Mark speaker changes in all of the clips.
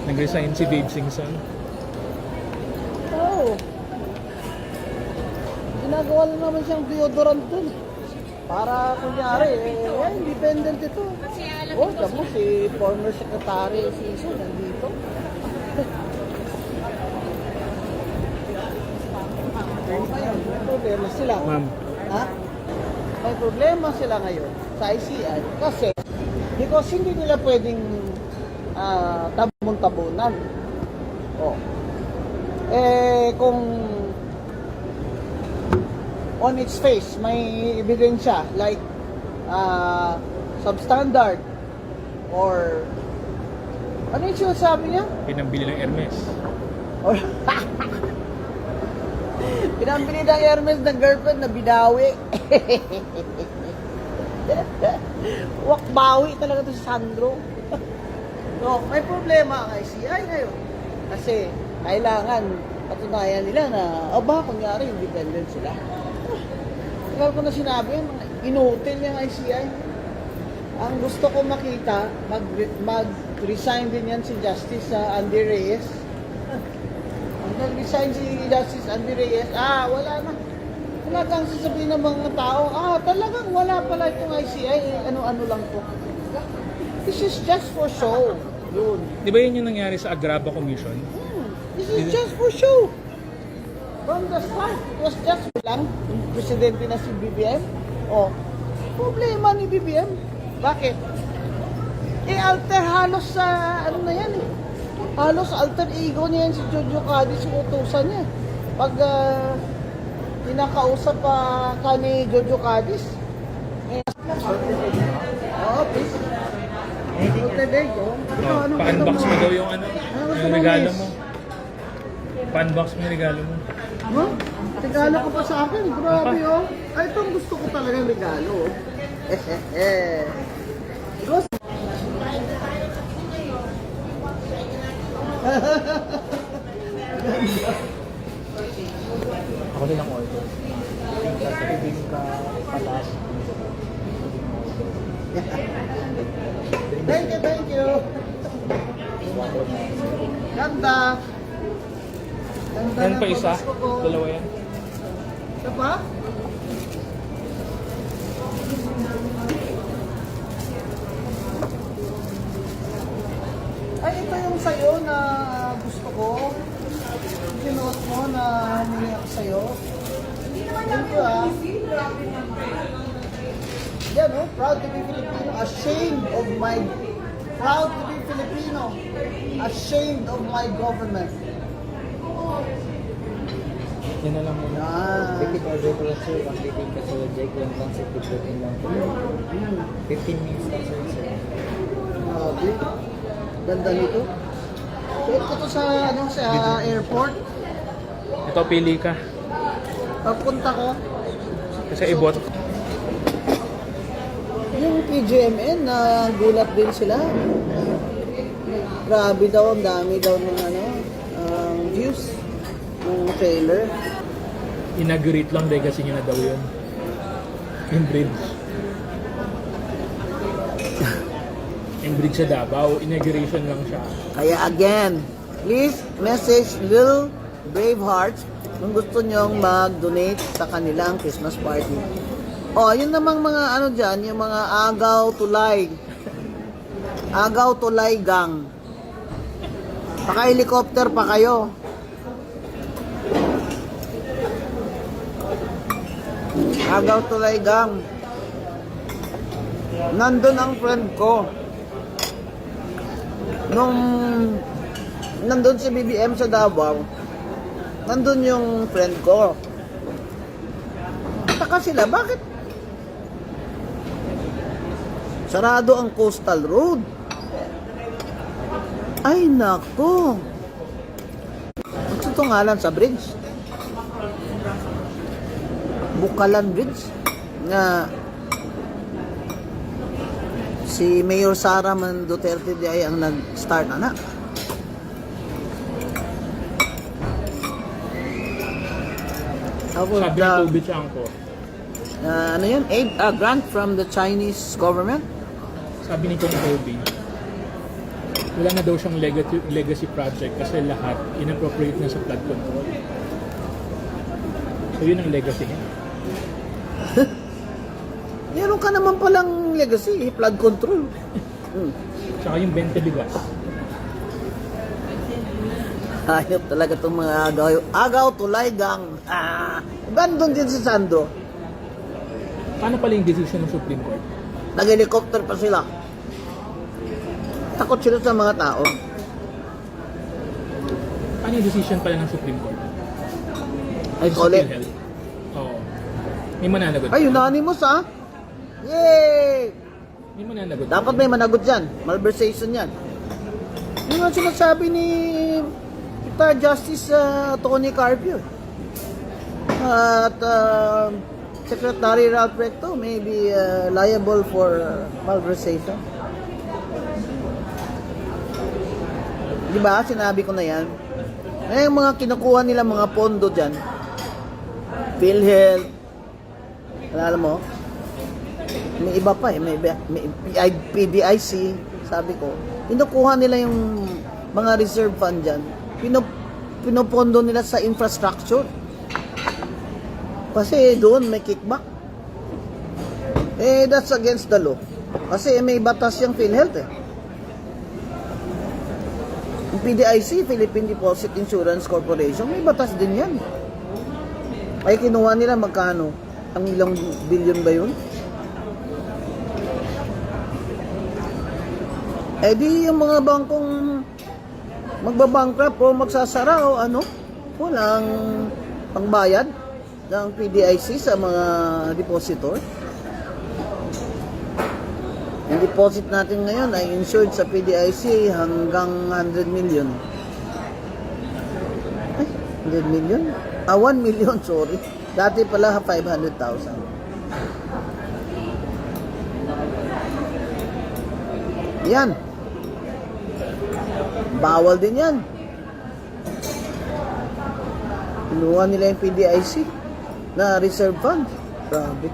Speaker 1: Nag-resign si Dave Singson.
Speaker 2: Oo. Ginagawa lang naman siyang deodorant dun. Para kunyari, independent ito. Oh, tamo si former secretary Singson nandito. May problema sila.
Speaker 1: Ma'am.
Speaker 2: Ha? May problema sila ngayon sa ICI kasi because hindi nila pwedeng tabon-tabunan. Oh. Kung on its face may ebidensya like substandard or ano yung sinasabi niya?
Speaker 1: Pinambili ng Hermes.
Speaker 2: Or pinambili ng Hermes ng girlfriend na binawi. Wakbawi talaga to si Sandro. No, may problema ang ICI ngayon. Kasi kailangan patunayan nila na kunyari independent sila. Tagal ko na sinabi yun, inutil yung ICI. Ang gusto ko makita, mag-resign din yan si Justice Andy Reyes. Ang nag-resign si Justice Andy Reyes, wala na. Talagang sasabihin ng mga tao, talagang wala pala itong ICI, ano-ano lang po. This is just for show. Yun.
Speaker 1: Di ba yun yung nangyari sa Agraba Commission?
Speaker 2: This is just for show. From the start, it was just lang. Yung presidente na si BBM. Problema ni BBM. Bakit? Alter halos sa, na yan eh. Halos alter ego niya yan si Jojo Cadiz, yung utusan niya. Pag kinakausap ka ni Jojo Cadiz. Please.
Speaker 1: Pa-unbox mo daw yung yung regalo mo. Pa-unbox mo yung regalo mo.
Speaker 2: Regalo ko pa sa akin. Grabe ito ang gusto ko talaga regalo.
Speaker 1: Ako din ang order. Bibingka patas.
Speaker 2: Thank you. Ganda.
Speaker 1: Yan pa isa? Dalawa yan?
Speaker 2: Isa pa? Ito yung sayo na gusto ko. Sinuot mo na humingi ako sayo. Thank you Yan proud to be Filipino, ashamed of my proud to be Filipino, ashamed of my government.
Speaker 1: Yan na lang muna.
Speaker 3: Ticket order ko lang sir, one ticket kasi Jake lang lang sa ticket lang po. 15 minutes lang sir.
Speaker 2: Ganda nito. Suot ko to sa airport.
Speaker 1: Ito, pili ka.
Speaker 2: Pagpunta ko.
Speaker 1: Kasi ibot.
Speaker 2: Yung PGMN na gulat din sila. Grabe daw, ang dami daw ng views ng trailer.
Speaker 1: Inaugurate lang dahil kasi niya na daw yun. Yung bridge. Yung bridge sa Davao, inauguration lang siya.
Speaker 2: Kaya again, please message Little Bravehearts kung gusto nyong mag-donate sa kanilang Christmas party. Yun namang mga dyan, yung mga agaw tulay. Agaw tulay gang. Paka-helicopter pa kayo. Agaw tulay gang. Nandun ang friend ko. Nung nandun si BBM sa Davao, nandun yung friend ko. Taka sila, bakit? Sarado ang coastal road. Ay, nako. Ito nga lang sa bridge. Bukalan Bridge. Na si Mayor Sara Duterte di ay ang nag-start na.
Speaker 1: Sabi ng Toby Chanko.
Speaker 2: Ano yun? Aid, grant from the Chinese government?
Speaker 1: Sabi ni Kong Toby. Wala na daw siyang legacy project kasi lahat inappropriate na sa flood control. So yun ang legacy niya.
Speaker 2: Meron ka naman palang legacy, flood control.
Speaker 1: Tsaka yung 20 bigas.
Speaker 2: Hayop talaga itong mga agaw. Agaw, tulay, gang. Gandun din si Sandro.
Speaker 1: Paano pala yung decision ng Supreme Court?
Speaker 2: Nag-helicopter pa sila. Takot sila sa mga tao.
Speaker 1: Paano yung decision pala ng Supreme Court?
Speaker 2: Ay,
Speaker 1: Sa
Speaker 2: kole.
Speaker 1: PhilHealth? Oo. May mananagot.
Speaker 2: Ay, unanimous ha. Yay!
Speaker 1: May mananagot.
Speaker 2: Dapat may managot dyan. Malversation yan. Yun ang sinasabi ni kita Justice Tony Carpio. At Secretary Ralph Recto may be liable for malversation. Di ba? Sinabi ko na yan. Yung mga kinukuha nila mga pondo dyan, PhilHealth, alala mo, may iba pa eh, may PDIC, sabi ko, kinukuha nila yung mga reserve fund dyan, pinopondo nila sa infrastructure. Kasi doon may kickback. That's against the law. Kasi may batas yung PhilHealth eh. Yung PDIC, Philippine Deposit Insurance Corporation, may batas din yan. Ay kinuha nila magkano? Ang ilang billion ba yun? Di yung mga bangkong magbabankrupt o magsasara o ano, walang pangbayad ng PDIC sa mga depositor. Yung deposit natin ngayon ay insured sa PDIC hanggang 100 million. Ay, 100 million? 1 million, sorry. Dati pala 500,000. Yan. Bawal din yan. Kinuha nila yung PDIC na reserve fund. Grabe.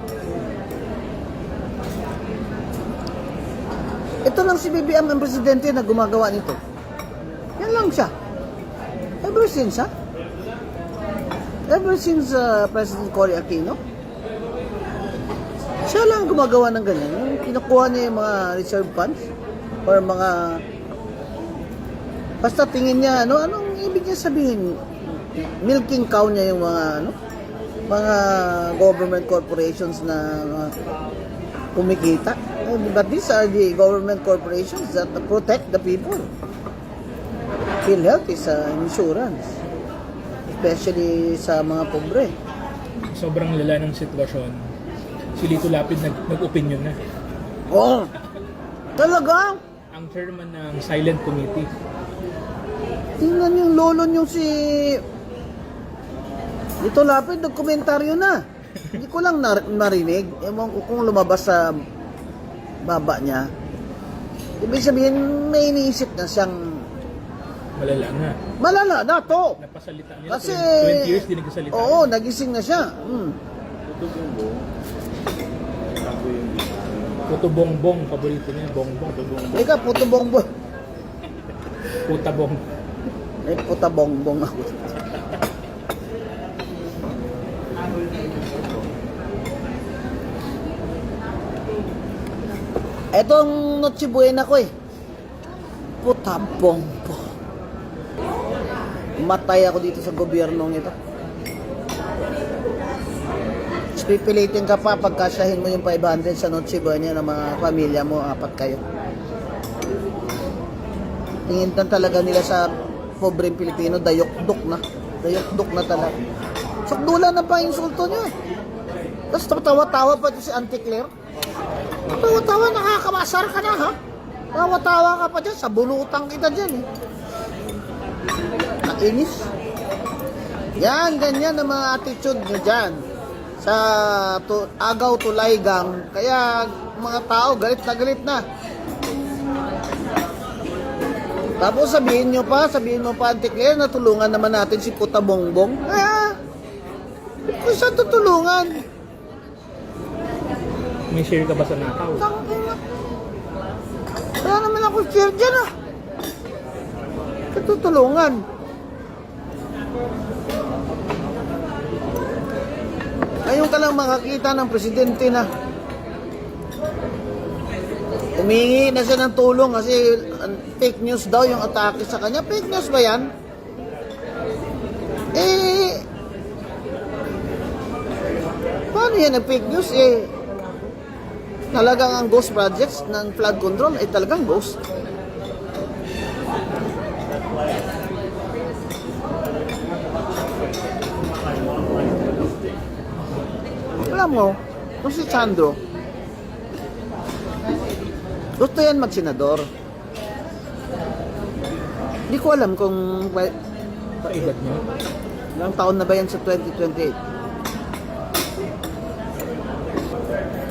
Speaker 2: Ito lang si BBM ang presidente na gumagawa nito. Yan lang siya. Ever since President Cory Aquino, siya lang gumagawa ng ganyan. Yung kinukuha niya yung mga reserve funds or mga basta tingin niya, anong ibig niya sabihin? Milking cow niya yung mga government corporations na kumikita. But these are the government corporations that protect the people. PhilHealth is insurance, especially sa mga pobre.
Speaker 1: Sobrang lala ng sitwasyon. Si Lito Lapid nag-opinion na.
Speaker 2: Oh, talaga?
Speaker 1: Ang chairman ng Silent Committee.
Speaker 2: Tingnan yung lolo nyo si Lito Lapid, nagkomentaryo na. Hindi ko lang narinig. Ewan ko kung lumabas sa baba niya. Ibig sabihin, may iniisip na siyang
Speaker 1: Malala na.
Speaker 2: malala na to.
Speaker 1: Napasalita niya.
Speaker 2: Kasi
Speaker 1: 20 years din nagsasalita.
Speaker 2: oo, nagising na siya.
Speaker 1: Puto bongbong, paborito niya. Bongbong.
Speaker 2: Ika, puto bongbong.
Speaker 1: Puta bong.
Speaker 2: May puta bongbong ako. Etong Noche Buena ko eh. Puta bongbong. Matay ako dito sa gobyernong ito. Pipilitin ka pa pagkasyahin mo yung 500 sa Noche Buena ng mga pamilya mo, 4 kayo. Tingin talaga nila sa pobreng Pilipino, dayok-dok na. Dayok-dok na talaga. Sakdula na pa insulto nyo. Tapos tawa-tawa pa si Auntie Claire. Tawa-tawa, nakakamasar ka na ha. Tawa-tawa ka pa dyan, sa bulutang kita dyan eh. Nainis. Yan, ganyan ang mga attitude nyo dyan. Sa agaw tulay gang. Kaya mga tao, galit na. Tapos sabihin mo pa, Auntie Claire, na tulungan naman natin si Puta Bongbong. Kung saan tutulungan?
Speaker 1: May share ka ba sa nakaw?
Speaker 2: Wala naman ako share dyan ah. Tutulungan. Ngayon ka lang makakita ng presidente na humingi na siya ng tulong kasi fake news daw yung atake sa kanya. Fake news ba yan? Eh, paano yan ang fake news? Eh, talagang ang ghost projects ng flood control ay talagang ghost. Alam mo, kung si Sandro, gusto yan magsenador. Hindi ko alam kung
Speaker 1: Sa edad niya.
Speaker 2: ilang taon na ba yan sa 2028.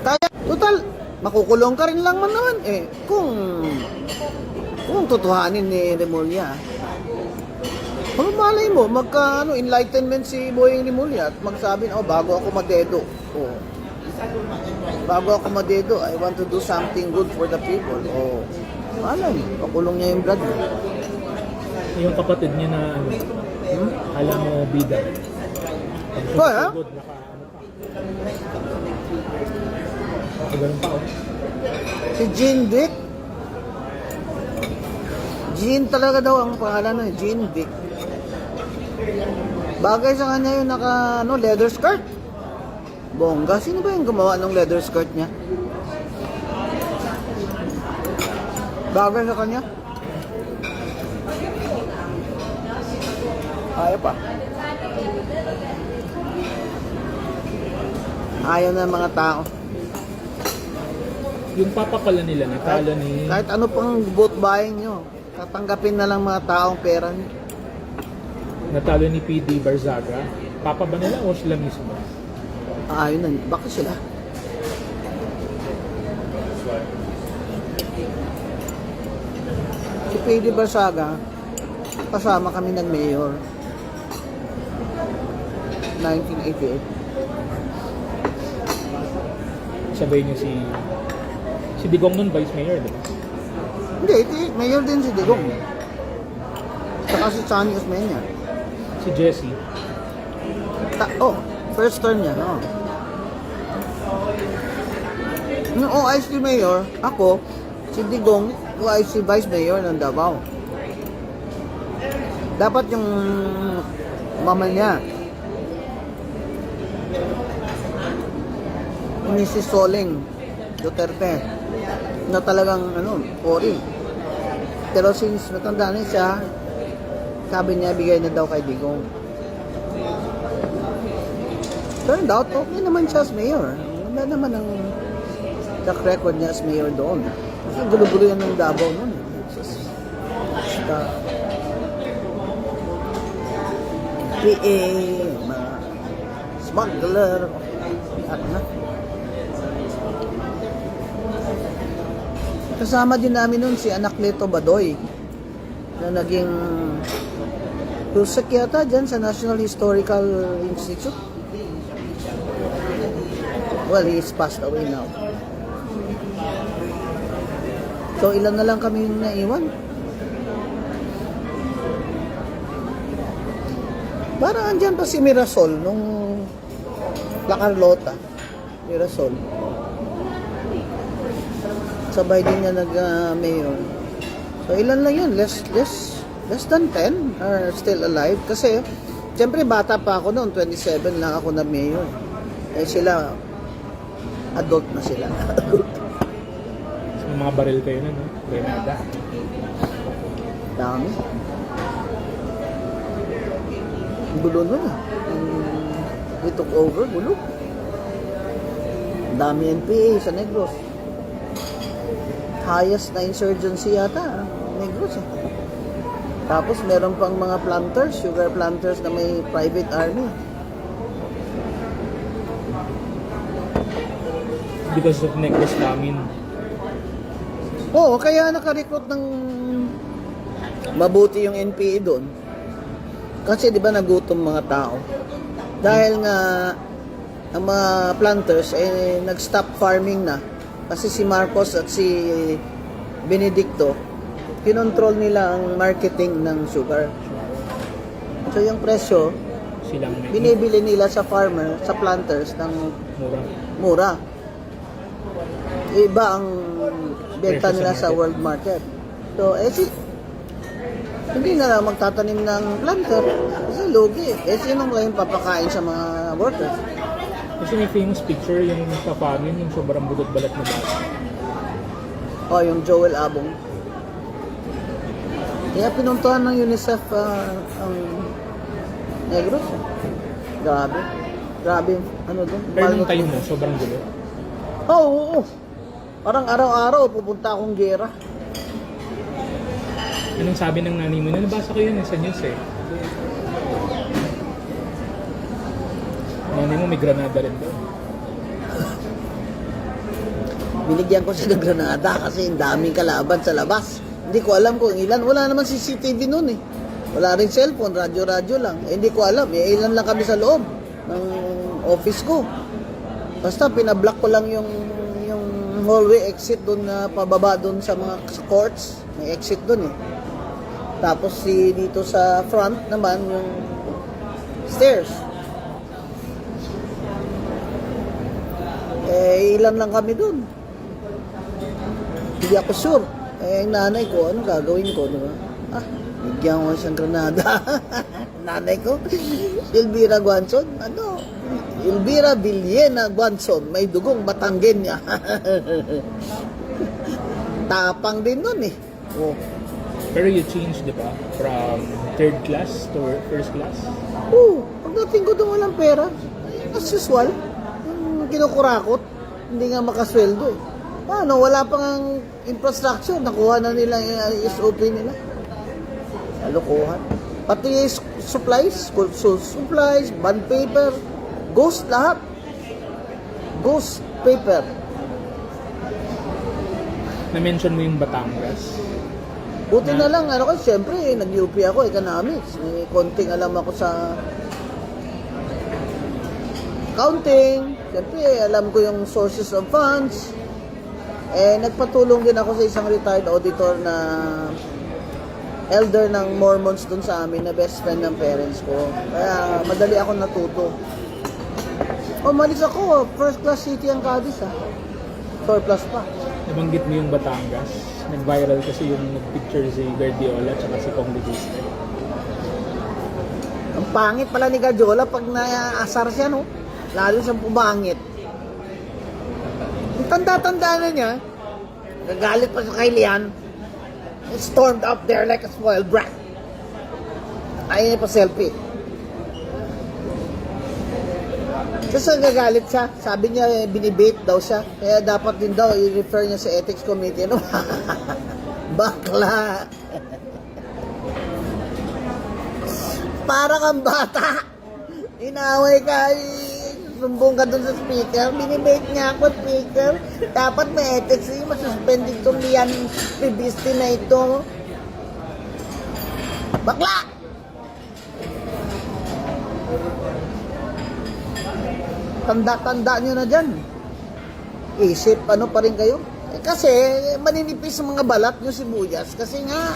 Speaker 2: Kaya, total, makukulong ka rin lang man naman eh. Kung tutuhanin ni Remulla. Kung malay mo, enlightenment si Boyeng Remulla at magsabi na, bago ako madedo. Bago ako madedo, I want to do something good for the people. Malay, pakulong niya yung blood.
Speaker 1: Yung kapatid niya na alam mo, bida.
Speaker 2: Ko, ha?
Speaker 1: Good, ganun pa,
Speaker 2: Si Jean Vic. Jean talaga daw ang pangalan ng Jean Vic. Bagay sa kanya yung leather skirt. Bongga. Sino ba yung gumawa ng leather skirt niya? Bagay sa kanya. Ayaw pa. Ayaw na ng mga tao.
Speaker 1: Yung papa pala nila, natalo ni...
Speaker 2: Kahit ano pang vote buying nyo, tatanggapin na lang mga taong pera nyo.
Speaker 1: Natalo ni PD Barzaga. Papa ba nila o sila mismo?
Speaker 2: Ayun na, bakit sila? Si P.D. Barsaga, kasama kami ng mayor. 1988.
Speaker 1: Sabay niyo si Digong nun, vice mayor, di ba?
Speaker 2: Hindi, mayor din si Digong. Saka si Chani Osmeña.
Speaker 1: Si Jessie.
Speaker 2: First term niya, no? Nung OIC mayor, ako, si Digong, OIC vice mayor ng Davao. Dapat yung mama niya, Mrs. Soling Duterte, na talagang, ori. Pero since matanda na siya, sabi niya, bigay na daw kay Digong. Turned out, okay naman siya as mayor. Wala naman ang track record niya as mayor doon. Kasi gulo-gulo yan ng Davao noon. Just PA, mga smuggler, at na. Kasama din namin noon si Anacleto Badoy na naging Rusek yata dyan sa National Historical Institute. Well, he is passed away now. So, ilan na lang kami naiwan. Parang andyan pa si Mirasol nung La Carlota. Mirasol. Sabay din niya nag-mayor. So, ilan lang yun? Less than 10 are still alive. Kasi, siyempre, bata pa ako noon. 27 lang ako na mayor. Eh, sila, adult na sila.
Speaker 1: May mga baril kayo na, no? Grenada.
Speaker 2: Dami. Gulo nun ah. We took over, gulo. Dami NPA sa Negros. Highest na insurgency yata, Negros eh. Tapos meron pang mga planters, sugar planters na may private army.
Speaker 1: Because of Negros famine.
Speaker 2: Oo, kaya nakarecruit ng mabuti yung NPA doon. Kasi di ba nagutom mga tao? Dahil nga ang mga planters nag-stop farming na. Kasi si Marcos at si Benedicto kinontrol nila ang marketing ng sugar. So yung presyo,
Speaker 1: Silang may
Speaker 2: binibili nila sa farmer, sa planters ng
Speaker 1: mura.
Speaker 2: mura. Iba ang benta
Speaker 1: Presyo sa
Speaker 2: nila sa
Speaker 1: market.
Speaker 2: world market. So, hindi na lang magtatanim ng planter kasi lugi. Sino ngayon papakain sa mga workers?
Speaker 1: Kasi may famous picture yung sa famine, yung sobrang budot balat na bata.
Speaker 2: O, yung Joel Abong. Kaya pinuntuhan ng UNICEF ang Negros. Grabe. Grabe, ano doon?
Speaker 1: Pero nung tayo mo, sobrang gulo.
Speaker 2: Oo. Parang araw-araw pupunta akong gera.
Speaker 1: Anong sabi ng nanay mo? Nabasa ko yun sa news eh. Nanay mo may granada rin doon.
Speaker 2: Binigyan ko siya ng granada kasi ang daming kalaban sa labas. Hindi ko alam kung ilan. Wala naman CCTV noon eh. Wala rin cellphone, radyo-radyo lang. Hindi ko alam. Ilan lang kami sa loob ng office ko. Basta pinablock ko lang yung hallway exit doon na pababa doon sa mga sa courts. May exit doon eh. Tapos dito sa front naman yung stairs. Ilan lang kami doon. Hindi ako sure. Yung nanay ko, ano gagawin ko, di ba? Bigyan ko siyang granada. Nanay ko, Elvira Guanzon, Elvira Villena Guanzon, may dugong Batanggen niya. Tapang din nun eh. Oh.
Speaker 1: Pero you changed, di ba? From third class to first class?
Speaker 2: Pagdating ko doon walang pera. As usual, yung kinukurakot, hindi nga makasweldo eh. Paano, wala pang infrastructure, nakuha na nila yung SOP nila. Kalokohan. Pati supplies, school supplies, bond paper, ghost lahat. Ghost paper.
Speaker 1: Na-mention mo yung Batangas.
Speaker 2: Buti na lang, syempre, nag-UP ako, economics. May konting alam ako sa accounting. Siyempre, alam ko yung sources of funds. Nagpatulong din ako sa isang retired auditor na elder ng Mormons dun sa amin, na best friend ng parents ko. Kaya madali ako natuto. Umalis ako, first class city ang Cadiz surplus pa.
Speaker 1: Nabanggit mo yung Batangas. Nag-viral kasi yung nag-picture si Guardiola at si Pong Liguiste.
Speaker 2: Ang pangit pala ni Guardiola pag naasar siya, no? Lalo siyang pumangit. Ang tanda-tanda na niya, nagalit pa sa kay Lian, stormed up there like a spoiled brat. Ayaw niya pa selfie. Kasi nagagalit siya, sabi niya binibait daw siya, kaya dapat din daw i-refer niya sa ethics committee. No? Bakla! Para kang bata! Inaway ka, sumbong ka dun sa speaker, binibait niya ako speaker, dapat may ethics, masuspended itong Lian Pibiste na ito. Bakla! Tanda-tanda nyo na dyan. Isip, ano pa rin kayo? Kasi, maninipis ang mga balat nyo sibuyas. Kasi nga,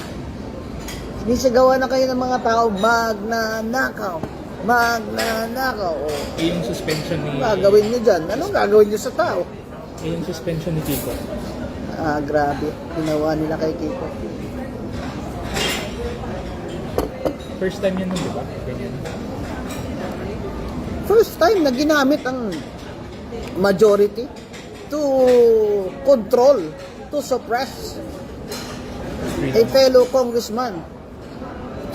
Speaker 2: sinisigawan na kayo ng mga tao, magnanakaw. Magnanakaw.
Speaker 1: Yung suspension ni...
Speaker 2: Gagawin nyo dyan. Anong gagawin nyo sa tao?
Speaker 1: Yung suspension ni Kiko.
Speaker 2: Grabe. Ginawa nila kay Kiko.
Speaker 1: First time yan, di ba? Ganyan.
Speaker 2: First time na ginamit ang majority to control, to suppress a fellow congressman,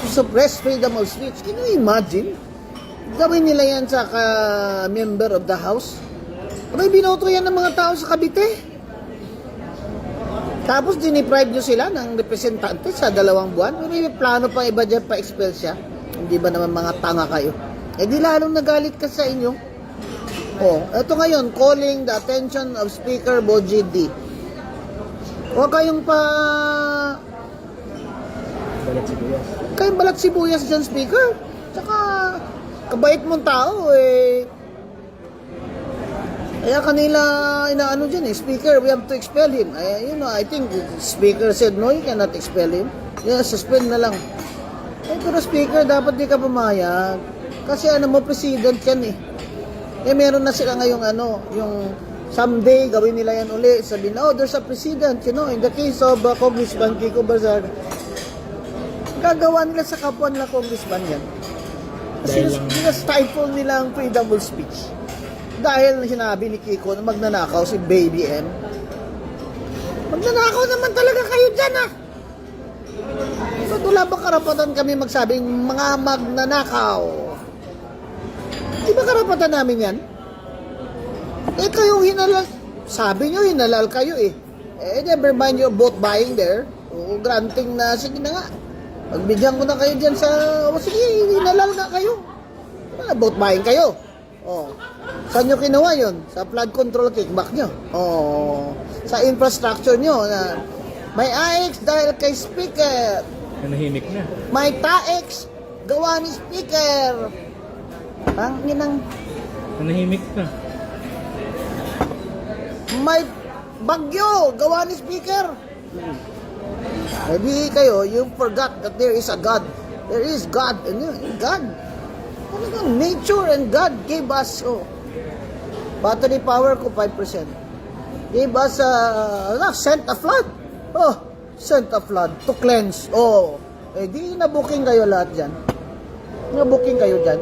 Speaker 2: to suppress freedom of speech. Can you imagine? Gawin nila yan sa member of the House. May binoto yan ng mga tao sa Cavite. Tapos diniprive nyo sila ng representante sa 2 buwan. May plano pa iba dyan pa-expel siya. Hindi ba naman mga tanga kayo? Di lalong nagalit ka sa inyo. Ito ngayon, calling the attention of Speaker Boji D. Huwag kayong
Speaker 1: Balat sibuyas.
Speaker 2: kayong balat sibuyas dyan, Speaker. Tsaka, kabait mong tao, Kaya kanila inaano dyan speaker, we have to expel him. I think speaker said no, you cannot expel him. Yeah, suspend na lang. Pero speaker, dapat di ka pumayag. Kasi president yan eh. Meron na sila ngayong yung someday gawin nila yan uli. Sabihin, there's a president, in the case of Congressman Kiko Barzar. Gagawa nila sa kapwa nila Congressman yan.
Speaker 3: Dahil lang-
Speaker 2: Stifle nila ang freedom of speech. Dahil sinabi ni Kiko na magnanakaw si Baby M. Magnanakaw naman talaga kayo dyan Ba't wala ba karapatan kami magsabing mga magnanakaw? Di ba karapatan namin yan? Kayo hinalal. Sabi nyo hinalal kayo never mind your vote buying there. Granting na, sige na nga. Pagbigyan ko na kayo dyan sa, sige, hinalal nga kayo. Vote buying kayo. Saan nyo kinuha yun? Sa flood control kickback nyo. Sa infrastructure nyo. May AX dahil kay speaker.
Speaker 1: Nanahimik na.
Speaker 2: May TAEX gawa ni speaker. Inang
Speaker 1: Nanahimik na.
Speaker 2: may bagyo gawa ni speaker. Hindi kayo, you forgot that there is a God. There is God. God. Talagang nature and God gave us, battery power ko 5%. Gave us, sent a flood. Sent a flood to cleanse. Di na-booking kayo lahat dyan. Na-booking kayo dyan.